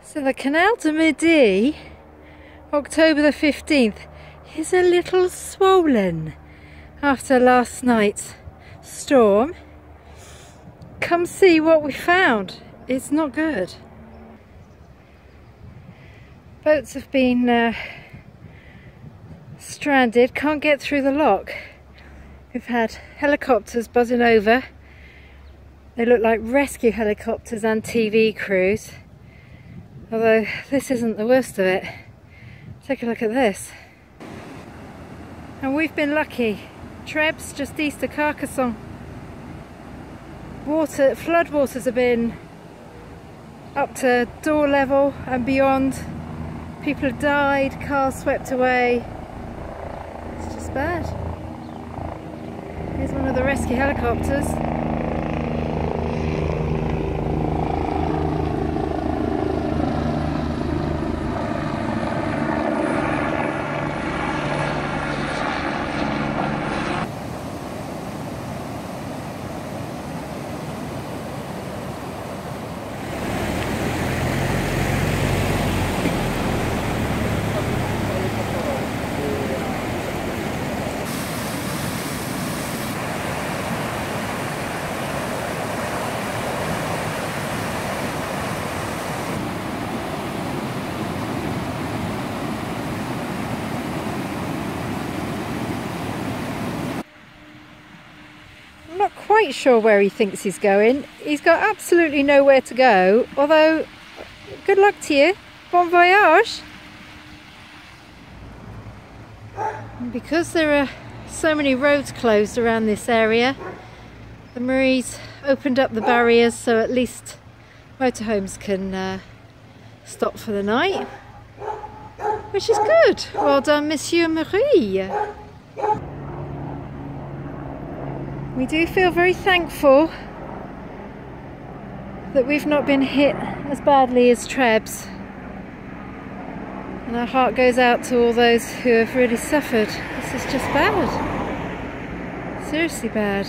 So the Canal du Midi, October the 15th, is a little swollen after last night's storm. Come see what we found. It's not good. Boats have been stranded, can't get through the lock. We've had helicopters buzzing over. They look like rescue helicopters and TV crews. Although this isn't the worst of it. Take a look at this. And we've been lucky. Trebs, just east of Carcassonne. Floodwaters have been up to door level and beyond. People have died, cars swept away. It's just bad. Here's one of the rescue helicopters. I'm not quite sure where he thinks he's going. He's got absolutely nowhere to go, although good luck to you. Bon voyage. And because there are so many roads closed around this area, the Marie's opened up the barriers so at least motorhomes can stop for the night, which is good. Well done, Monsieur Marie. We do feel very thankful that we've not been hit as badly as Trebs. And our heart goes out to all those who have really suffered. This is just bad. Seriously bad.